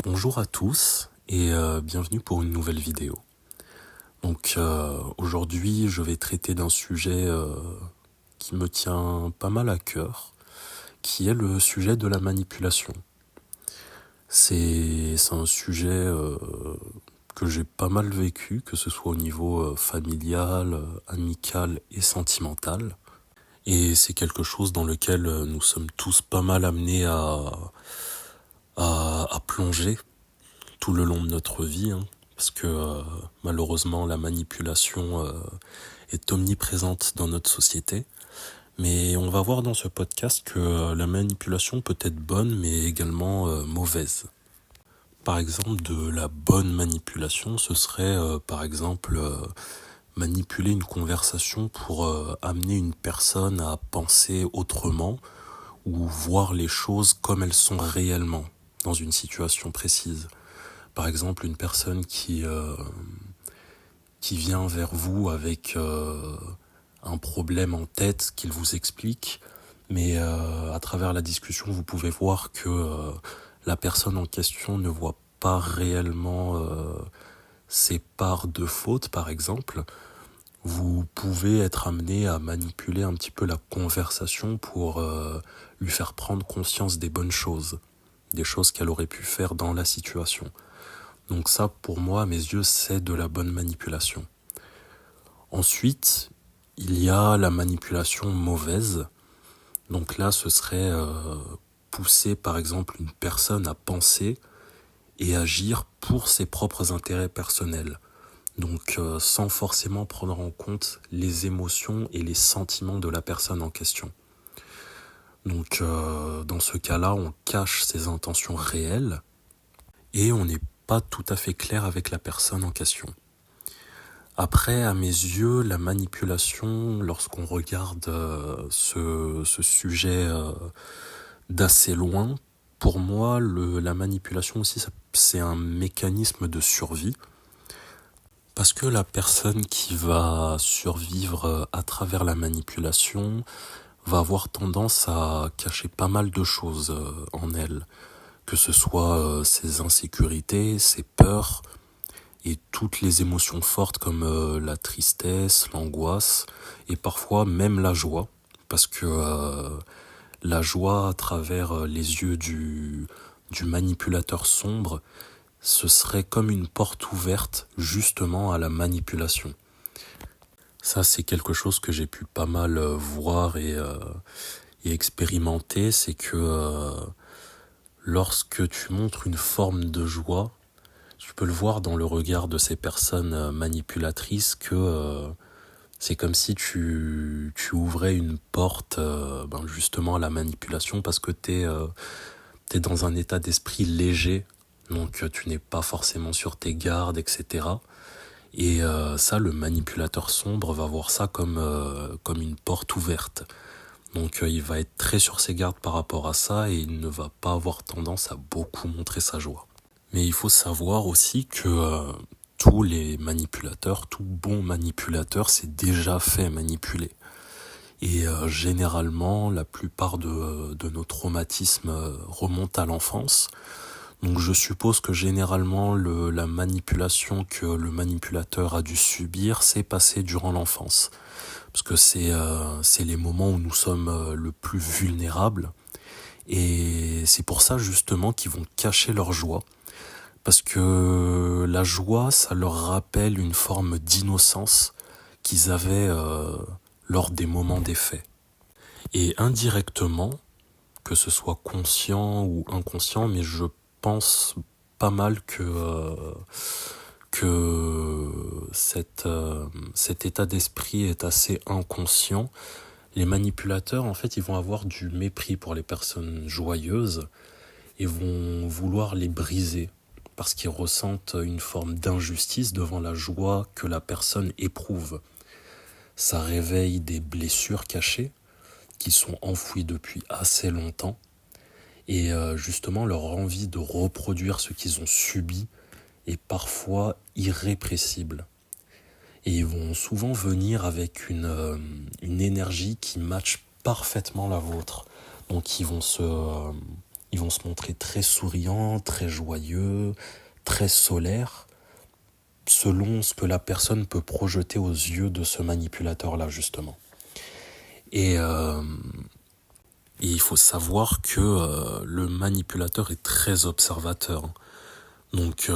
Bonjour à tous et bienvenue pour une nouvelle vidéo. Aujourd'hui je vais traiter d'un sujet qui me tient pas mal à cœur, qui est le sujet de la manipulation. C'est un sujet que j'ai pas mal vécu, que ce soit au niveau familial, amical et sentimental. Et c'est quelque chose dans lequel nous sommes tous pas mal amenés à plonger tout le long de notre vie, parce que malheureusement la manipulation est omniprésente dans notre société. Mais on va voir dans ce podcast que la manipulation peut être bonne mais également mauvaise. Par exemple, de la bonne manipulation, ce serait par exemple manipuler une conversation pour amener une personne à penser autrement ou voir les choses comme elles sont réellement dans une situation précise. Par exemple, une personne qui vient vers vous avec un problème en tête qu'il vous explique, mais à travers la discussion, vous pouvez voir que la personne en question ne voit pas réellement ses parts de faute, par exemple. Vous pouvez être amené à manipuler un petit peu la conversation pour lui faire prendre conscience des bonnes choses, des choses qu'elle aurait pu faire dans la situation. Donc ça, pour moi, à mes yeux, c'est de la bonne manipulation. Ensuite, il y a la manipulation mauvaise. Donc là, ce serait pousser, par exemple, une personne à penser et agir pour ses propres intérêts personnels. Donc sans forcément prendre en compte les émotions et les sentiments de la personne en question. Donc dans ce cas-là, on cache ses intentions réelles et on n'est pas tout à fait clair avec la personne en question. Après, à mes yeux, la manipulation, lorsqu'on regarde ce sujet d'assez loin, pour moi, la manipulation aussi, c'est un mécanisme de survie. Parce que la personne qui va survivre à travers la manipulation va avoir tendance à cacher pas mal de choses en elle. Que ce soit ses insécurités, ses peurs et toutes les émotions fortes comme la tristesse, l'angoisse et parfois même la joie. Parce que la joie à travers les yeux du manipulateur sombre, ce serait comme une porte ouverte justement à la manipulation. Ça, c'est quelque chose que j'ai pu pas mal voir et expérimenter, c'est que lorsque tu montres une forme de joie, tu peux le voir dans le regard de ces personnes manipulatrices que c'est comme si tu ouvrais une porte justement à la manipulation parce que t'es dans un état d'esprit léger. Donc tu n'es pas forcément sur tes gardes, etc. Et ça, le manipulateur sombre va voir ça comme une porte ouverte. Donc il va être très sur ses gardes par rapport à ça et il ne va pas avoir tendance à beaucoup montrer sa joie. Mais il faut savoir aussi que tous les manipulateurs, tout bon manipulateur s'est déjà fait manipuler. Et généralement, la plupart de nos traumatismes remontent à l'enfance. Donc je suppose que généralement la manipulation que le manipulateur a dû subir s'est passée durant l'enfance. Parce que c'est les moments où nous sommes le plus vulnérables. Et c'est pour ça justement qu'ils vont cacher leur joie. Parce que la joie, ça leur rappelle une forme d'innocence qu'ils avaient lors des moments des faits. Et indirectement, que ce soit conscient ou inconscient, mais je pense pas mal que cet état d'esprit est assez inconscient. Les manipulateurs, en fait, ils vont avoir du mépris pour les personnes joyeuses et vont vouloir les briser parce qu'ils ressentent une forme d'injustice devant la joie que la personne éprouve. Ça réveille des blessures cachées qui sont enfouies depuis assez longtemps. Et justement, leur envie de reproduire ce qu'ils ont subi est parfois irrépressible. Et ils vont souvent venir avec une énergie qui matche parfaitement la vôtre. Donc ils ils vont se montrer très souriants, très joyeux, très solaires, selon ce que la personne peut projeter aux yeux de ce manipulateur-là, justement. Et il faut savoir que le manipulateur est très observateur. Donc,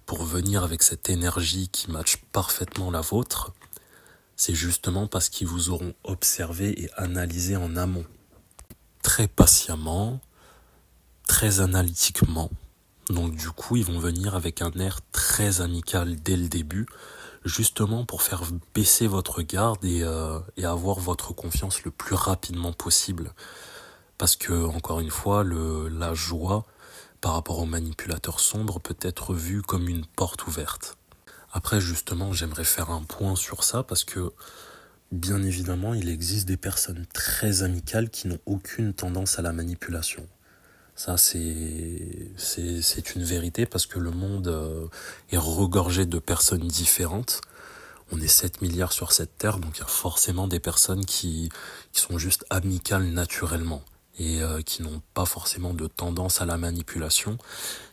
pour venir avec cette énergie qui matche parfaitement la vôtre, c'est justement parce qu'ils vous auront observé et analysé en amont. Très patiemment, très analytiquement. Donc du coup, ils vont venir avec un air très amical dès le début, justement pour faire baisser votre garde et avoir votre confiance le plus rapidement possible. Parce que, encore une fois, la joie, par rapport au manipulateur sombre, peut être vue comme une porte ouverte. Après, justement, j'aimerais faire un point sur ça, parce que, bien évidemment, il existe des personnes très amicales qui n'ont aucune tendance à la manipulation. Ça, c'est une vérité, parce que le monde est regorgé de personnes différentes. On est 7 milliards sur cette terre, donc il y a forcément des personnes qui sont juste amicales naturellement et qui n'ont pas forcément de tendance à la manipulation.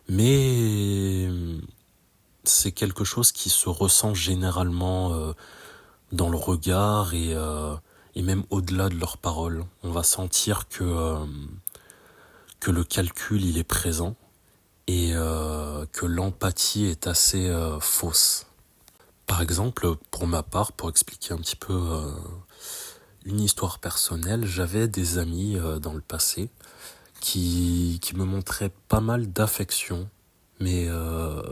Mais c'est quelque chose qui se ressent généralement dans le regard et même au-delà de leurs paroles. On va sentir que le calcul il est présent et que l'empathie est assez fausse. Par exemple, pour ma part, pour expliquer un petit peu une histoire personnelle, j'avais des amis dans le passé qui me montraient pas mal d'affection, mais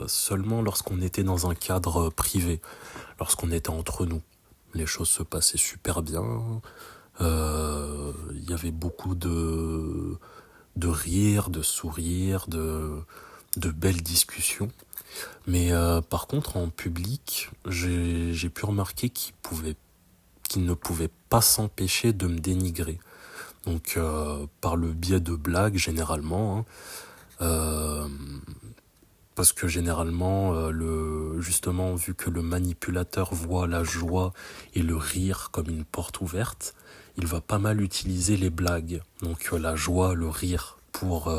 seulement lorsqu'on était dans un cadre privé, lorsqu'on était entre nous. Les choses se passaient super bien, il y avait beaucoup de rires, de sourires, de belles discussions. Mais par contre, en public, j'ai pu remarquer qu'ils ne pouvaient pas s'empêcher de me dénigrer. Donc, par le biais de blagues, généralement, parce que généralement, justement, vu que le manipulateur voit la joie et le rire comme une porte ouverte, il va pas mal utiliser les blagues, donc la joie, le rire, pour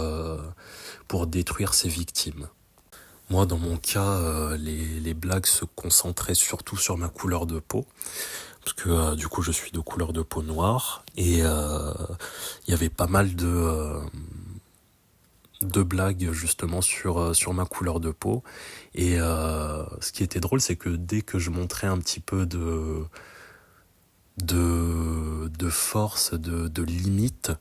détruire ses victimes. Moi, dans mon cas, les blagues se concentraient surtout sur ma couleur de peau, parce que du coup, je suis de couleur de peau noire, et il y avait pas mal de blagues justement sur ma couleur de peau. Et ce qui était drôle, c'est que dès que je montrais un petit peu de force, de limite,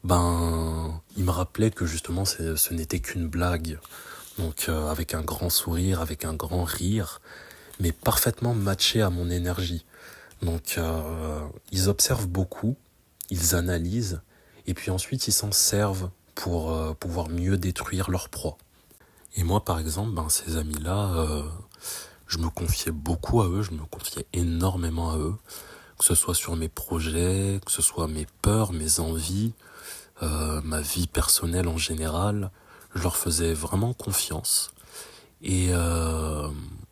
ben, il me rappelait que justement, ce n'était qu'une blague. Donc avec un grand sourire, avec un grand rire, mais parfaitement matché à mon énergie. Donc ils observent beaucoup, ils analysent, et puis ensuite ils s'en servent pour pouvoir mieux détruire leur proie. Et moi par exemple, ces amis-là, je me confiais beaucoup à eux, je me confiais énormément à eux, que ce soit sur mes projets, que ce soit mes peurs, mes envies, ma vie personnelle en général. Je leur faisais vraiment confiance. Et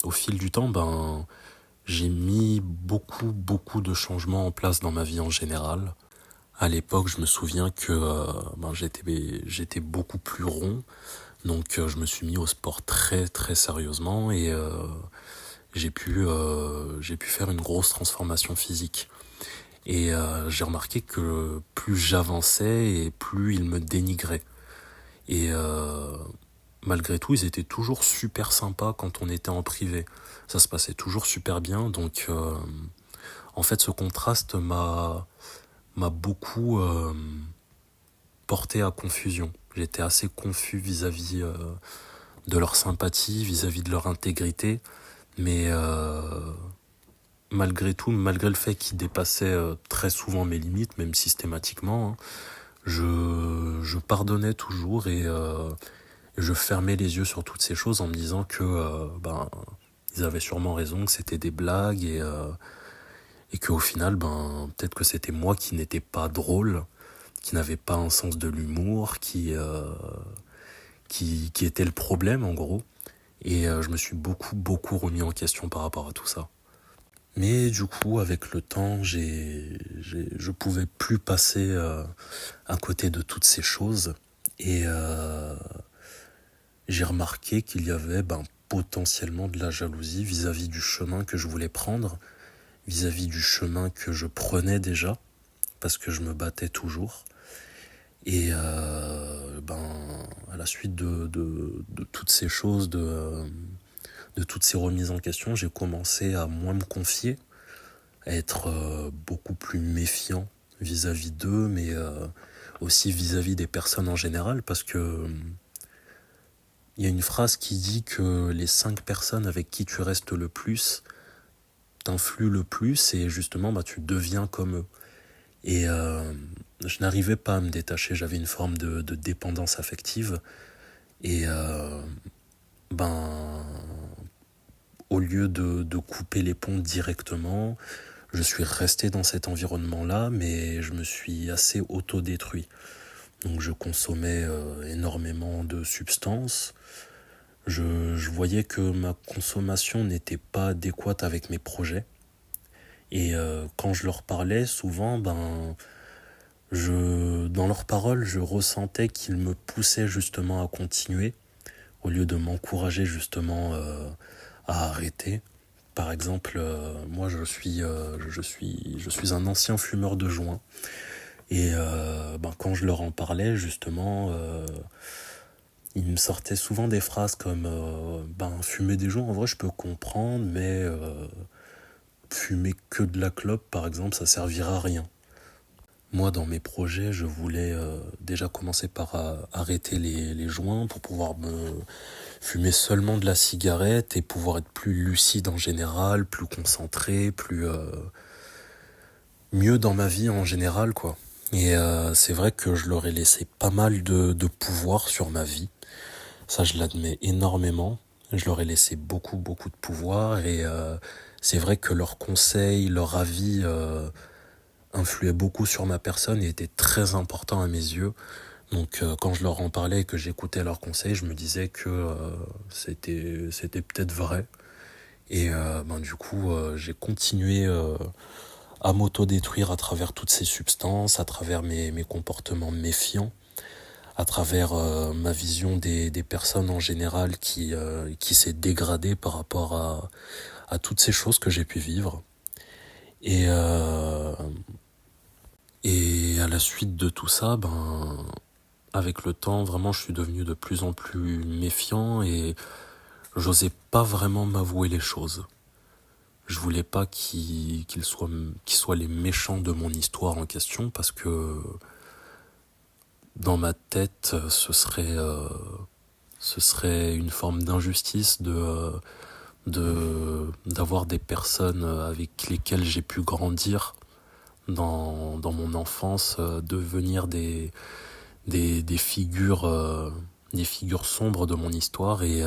au fil du temps, j'ai mis beaucoup de changements en place dans ma vie en général. À l'époque, je me souviens que j'étais beaucoup plus rond. Donc je me suis mis au sport très très sérieusement et j'ai pu faire une grosse transformation physique. Et j'ai remarqué que plus j'avançais et plus ils me dénigraient. Et malgré tout, ils étaient toujours super sympas quand on était en privé. Ça se passait toujours super bien. Donc, en fait, ce contraste m'a beaucoup porté à confusion. J'étais assez confus vis-à-vis de leur sympathie, vis-à-vis de leur intégrité. Mais malgré tout, malgré le fait qu'ils dépassaient très souvent mes limites, même systématiquement, hein, je pardonnais toujours et je fermais les yeux sur toutes ces choses en me disant que ils avaient sûrement raison, que c'était des blagues et qu'au final, peut-être que c'était moi qui n'étais pas drôle, qui n'avait pas un sens de l'humour, qui était le problème en gros. Et je me suis beaucoup remis en question par rapport à tout ça. Mais du coup, avec le temps, je pouvais plus passer à côté de toutes ces choses. Et j'ai remarqué qu'il y avait potentiellement de la jalousie vis-à-vis du chemin que je voulais prendre, vis-à-vis du chemin que je prenais déjà, parce que je me battais toujours. Et à la suite de toutes ces choses, de toutes ces remises en question, j'ai commencé à moins me confier, à être beaucoup plus méfiant vis-à-vis d'eux, mais aussi vis-à-vis des personnes en général, parce que il y a une phrase qui dit que les 5 personnes avec qui tu restes le plus t'influent le plus, et justement tu deviens comme eux. Et je n'arrivais pas à me détacher, j'avais une forme de dépendance affective. Et au lieu de couper les ponts directement, je suis resté dans cet environnement-là, mais je me suis assez autodétruit. Donc je consommais énormément de substances. Je voyais que ma consommation n'était pas adéquate avec mes projets. Et quand je leur parlais, souvent, dans leurs paroles, je ressentais qu'ils me poussaient justement à continuer, au lieu de m'encourager justement à arrêter. Par exemple, moi je suis un ancien fumeur de joint. Et quand je leur en parlais, justement, ils me sortaient souvent des phrases comme fumer des joints, en vrai je peux comprendre, mais fumer que de la clope, par exemple, ça servira à rien. Moi, dans mes projets, je voulais déjà commencer par arrêter les joints pour pouvoir me fumer seulement de la cigarette et pouvoir être plus lucide en général, plus concentré, plus mieux dans ma vie en général, quoi. Et c'est vrai que je leur ai laissé pas mal de pouvoir sur ma vie. Ça, je l'admets énormément. Je leur ai laissé beaucoup, beaucoup de pouvoir. Et c'est vrai que leurs conseils, leur avis influaient beaucoup sur ma personne et étaient très importants à mes yeux. Donc quand je leur en parlais et que j'écoutais leurs conseils, je me disais que c'était peut-être vrai. Et du coup, j'ai continué à m'auto-détruire à travers toutes ces substances, à travers mes comportements méfiants, à travers ma vision des personnes en général qui s'est dégradée par rapport à toutes ces choses que j'ai pu vivre. Et à la suite de tout ça, avec le temps, vraiment, je suis devenu de plus en plus méfiant et j'osais pas vraiment m'avouer les choses. Je voulais pas qu'ils soient les méchants de mon histoire en question, parce que dans ma tête, ce serait une forme d'injustice d'avoir des personnes avec lesquelles j'ai pu grandir dans mon enfance devenir des figures sombres de mon histoire. Et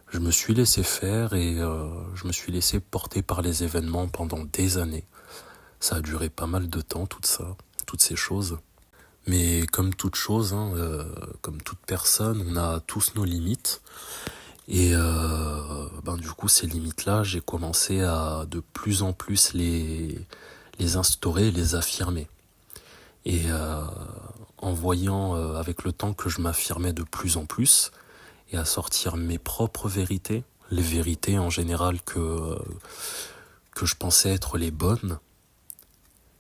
je me suis laissé faire et je me suis laissé porter par les événements pendant des années. Ça a duré pas mal de temps, tout ça, toutes ces choses. Mais comme toute chose, comme toute personne, on a tous nos limites. Et du coup, ces limites-là, j'ai commencé à de plus en plus les instaurer et les affirmer. Et en voyant avec le temps que je m'affirmais de plus en plus et à sortir mes propres vérités, les vérités en général que je pensais être les bonnes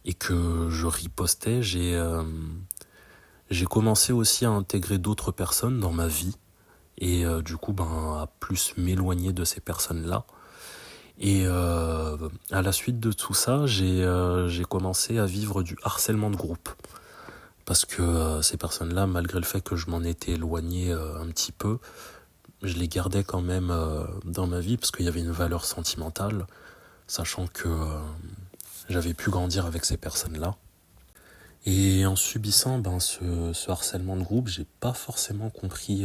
et que je ripostais, j'ai commencé aussi à intégrer d'autres personnes dans ma vie et du coup à plus m'éloigner de ces personnes-là. Et à la suite de tout ça, j'ai commencé à vivre du harcèlement de groupe. Parce que ces personnes-là, malgré le fait que je m'en étais éloigné un petit peu, je les gardais quand même dans ma vie parce qu'il y avait une valeur sentimentale, sachant que j'avais pu grandir avec ces personnes-là. Et en subissant ce harcèlement de groupe, j'ai pas forcément compris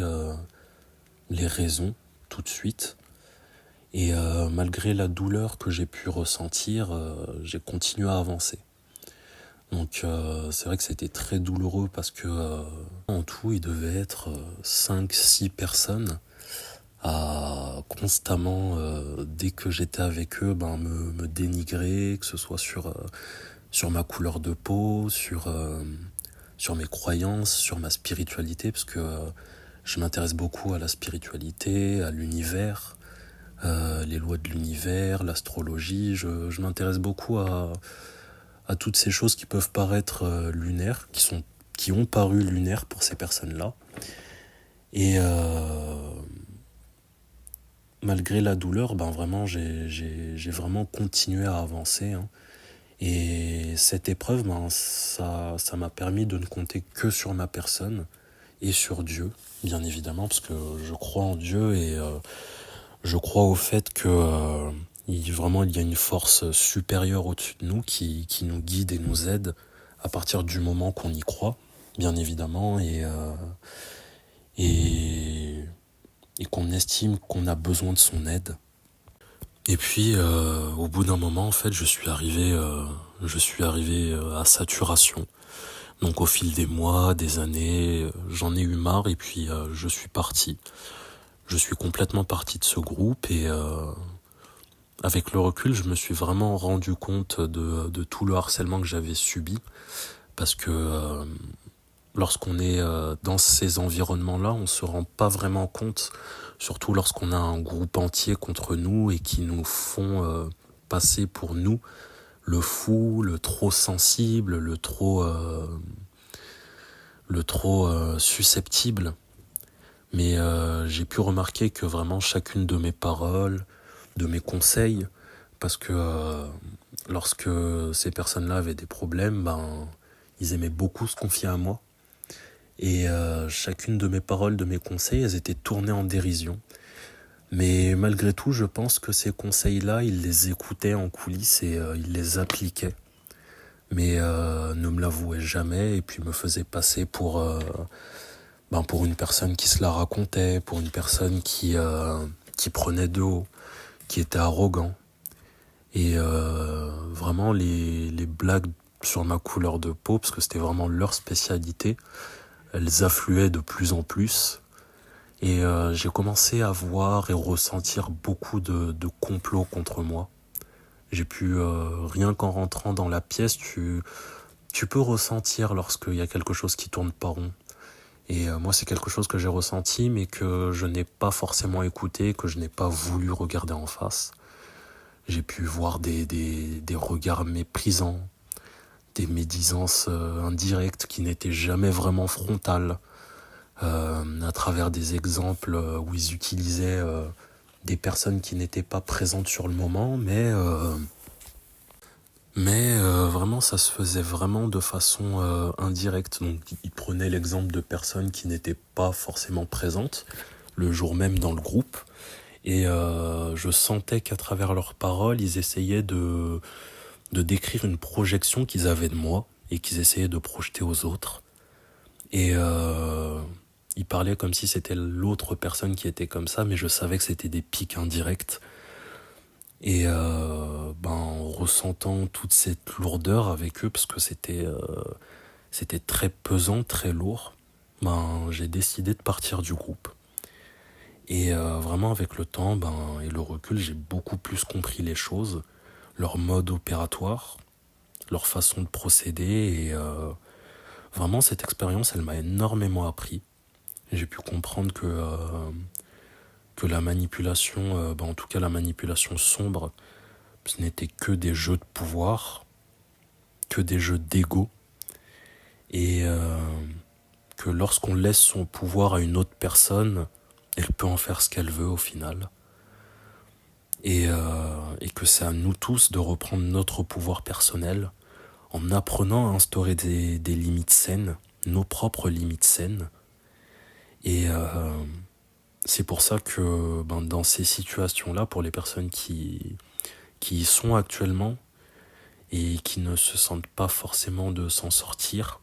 les raisons tout de suite. Et malgré la douleur que j'ai pu ressentir, j'ai continué à avancer. Donc c'est vrai que c'était très douloureux parce que en tout il devait être 5-6 personnes à constamment, dès que j'étais avec eux, me dénigrer, que ce soit sur ma couleur de peau, sur sur mes croyances, sur ma spiritualité, parce que je m'intéresse beaucoup à la spiritualité, à l'univers, les lois de l'univers, l'astrologie. Je m'intéresse beaucoup à toutes ces choses qui peuvent paraître lunaires, qui ont paru lunaires pour ces personnes-là. Et malgré la douleur, ben vraiment, j'ai vraiment continué à avancer, hein. Et cette épreuve, ben, ça m'a permis de ne compter que sur ma personne et sur Dieu, bien évidemment, parce que je crois en Dieu et je crois au fait que vraiment il y a une force supérieure au-dessus de nous qui nous guide et nous aide à partir du moment qu'on y croit, bien évidemment, et, et qu'on estime qu'on a besoin de son aide. Et puis, au bout d'un moment, en fait, je suis arrivé à saturation. Donc, au fil des mois, des années, j'en ai eu marre et puis je suis parti. Je suis complètement parti de ce groupe et avec le recul, je me suis vraiment rendu compte de tout le harcèlement que j'avais subi parce que lorsqu'on est dans ces environnements-là, on se rend pas vraiment compte, surtout lorsqu'on a un groupe entier contre nous et qui nous font passer pour nous le fou, le trop sensible, le trop susceptible. Mais j'ai pu remarquer que vraiment chacune de mes paroles, de mes conseils, parce que lorsque ces personnes-là avaient des problèmes, ben ils aimaient beaucoup se confier à moi. Et chacune de mes paroles, de mes conseils, elles étaient tournées en dérision. Mais malgré tout, je pense que ces conseils-là, ils les écoutaient en coulisses et ils les appliquaient. Mais ne me l'avouaient jamais et puis me faisaient passer pour une personne qui se la racontait, pour une personne qui prenait de haut, qui était arrogant. Et vraiment, les blagues sur ma couleur de peau, parce que c'était vraiment leur spécialité, elles affluaient de plus en plus. Et j'ai commencé à voir et ressentir beaucoup de complots contre moi. J'ai pu, rien qu'en rentrant dans la pièce, tu peux ressentir lorsqu'il y a quelque chose qui tourne pas rond. Et moi, c'est quelque chose que j'ai ressenti, mais que je n'ai pas forcément écouté, que je n'ai pas voulu regarder en face. J'ai pu voir des regards méprisants, des médisances indirectes qui n'étaient jamais vraiment frontales, à travers des exemples où ils utilisaient des personnes qui n'étaient pas présentes sur le moment, mais vraiment ça se faisait vraiment de façon indirecte. Donc ils prenaient l'exemple de personnes qui n'étaient pas forcément présentes le jour même dans le groupe, et je sentais qu'à travers leurs paroles, ils essayaient de décrire une projection qu'ils avaient de moi et qu'ils essayaient de projeter aux autres. Et ils parlaient comme si c'était l'autre personne qui était comme ça, mais je savais que c'était des pics indirects. Et en ressentant toute cette lourdeur avec eux, parce que c'était très pesant, très lourd, j'ai décidé de partir du groupe. Et vraiment avec le temps et le recul, j'ai beaucoup plus compris les choses, leur mode opératoire, leur façon de procéder, et vraiment cette expérience, elle m'a énormément appris. J'ai pu comprendre que la manipulation, en tout cas la manipulation sombre, ce n'était que des jeux de pouvoir, que des jeux d'ego, et que lorsqu'on laisse son pouvoir à une autre personne, elle peut en faire ce qu'elle veut au final. Et que c'est à nous tous de reprendre notre pouvoir personnel en apprenant à instaurer des limites saines, nos propres limites saines. Et c'est pour ça que dans ces situations-là, pour les personnes qui y sont actuellement et qui ne se sentent pas forcément de s'en sortir,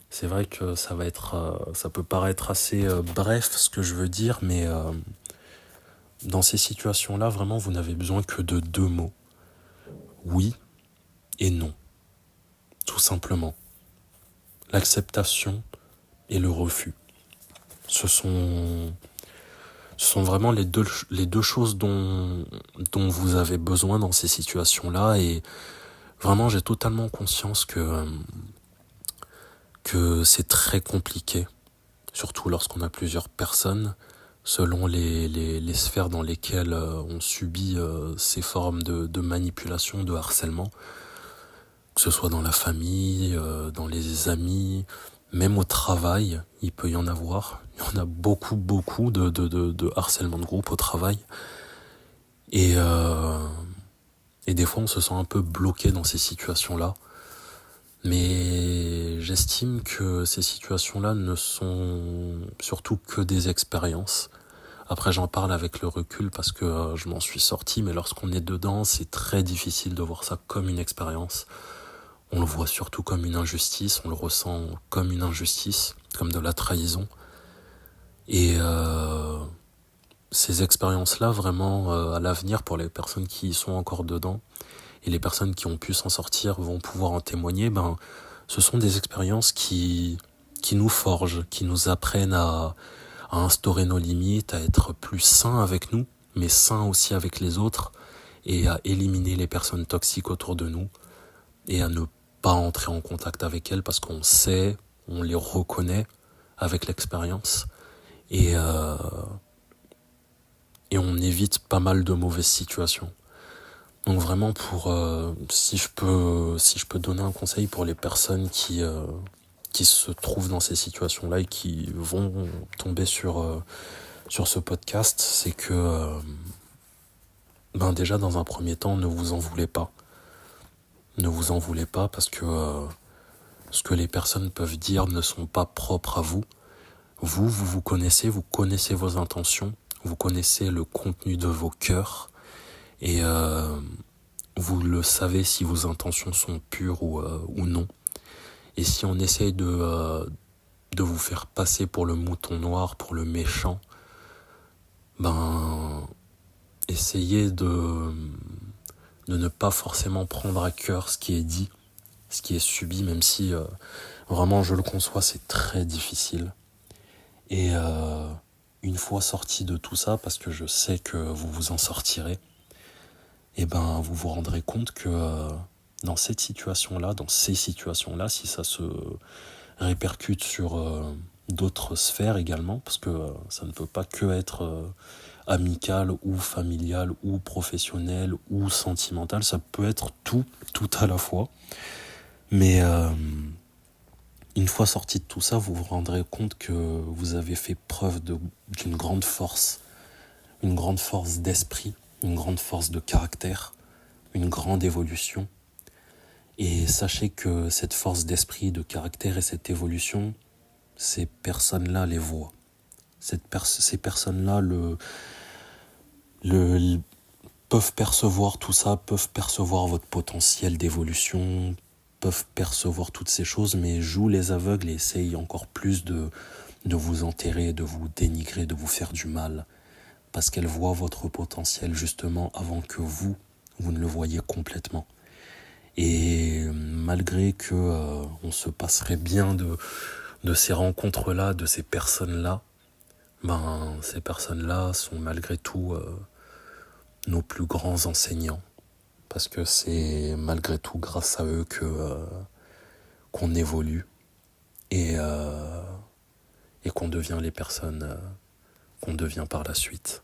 c'est vrai que ça peut paraître assez bref ce que je veux dire, mais dans ces situations-là, vraiment, vous n'avez besoin que de 2 mots. Oui et non. Tout simplement. L'acceptation et le refus. Ce sont vraiment les deux choses dont vous avez besoin dans ces situations-là, et vraiment j'ai totalement conscience que que c'est très compliqué, surtout lorsqu'on a plusieurs personnes, selon les sphères dans lesquelles on subit ces formes de manipulation, de harcèlement, que ce soit dans la famille, dans les amis, même au travail, il peut y en avoir. Il y en a beaucoup de harcèlement de groupe au travail. Et des fois, on se sent un peu bloqué dans ces situations-là. Mais j'estime que ces situations-là ne sont surtout que des expériences. Après, j'en parle avec le recul parce que je m'en suis sorti, mais lorsqu'on est dedans, c'est très difficile de voir ça comme une expérience. On le voit surtout comme une injustice, on le ressent comme une injustice, comme de la trahison. Et ces expériences-là, vraiment, à l'avenir, pour les personnes qui sont encore dedans, et les personnes qui ont pu s'en sortir vont pouvoir en témoigner, ce sont des expériences qui nous forgent, qui nous apprennent à instaurer nos limites, à être plus sains avec nous, mais sains aussi avec les autres, et à éliminer les personnes toxiques autour de nous, et à ne pas entrer en contact avec elles parce qu'on sait, on les reconnaît avec l'expérience, et on évite pas mal de mauvaises situations. Donc vraiment si je peux donner un conseil pour les personnes qui se trouvent dans ces situations-là et qui vont tomber sur ce podcast, c'est que déjà dans un premier temps, ne vous en voulez pas. Ne vous en voulez pas parce que ce que les personnes peuvent dire ne sont pas propres à vous. Vous connaissez vos intentions, vous connaissez le contenu de vos cœurs et vous le savez si vos intentions sont pures ou non. Et si on essaye de vous faire passer pour le mouton noir, pour le méchant, essayez de ne pas forcément prendre à cœur ce qui est dit, ce qui est subi, même si vraiment je le conçois, c'est très difficile. Et une fois sorti de tout ça, parce que je sais que vous vous en sortirez, vous vous rendrez compte que dans cette situation-là, dans ces situations-là, si ça se répercute sur d'autres sphères également, parce que ça ne peut pas que être amical ou familial ou professionnel ou sentimental, ça peut être tout à la fois. Mais une fois sorti de tout ça, vous vous rendrez compte que vous avez fait preuve d'une grande force d'esprit, une grande force de caractère, une grande évolution. Et sachez que cette force d'esprit, de caractère et cette évolution, ces personnes-là les voient. Ces personnes-là peuvent percevoir tout ça, peuvent percevoir votre potentiel d'évolution, peuvent percevoir toutes ces choses, mais jouent les aveugles et essayent encore plus de vous enterrer, de vous dénigrer, de vous faire du mal, parce qu'elles voient votre potentiel justement avant que vous ne le voyez complètement. Et malgré que on se passerait bien de ces rencontres-là, de ces personnes-là, ces personnes-là sont malgré tout nos plus grands enseignants, parce que c'est malgré tout grâce à eux qu'on évolue et qu'on devient les personnes qu'on devient par la suite.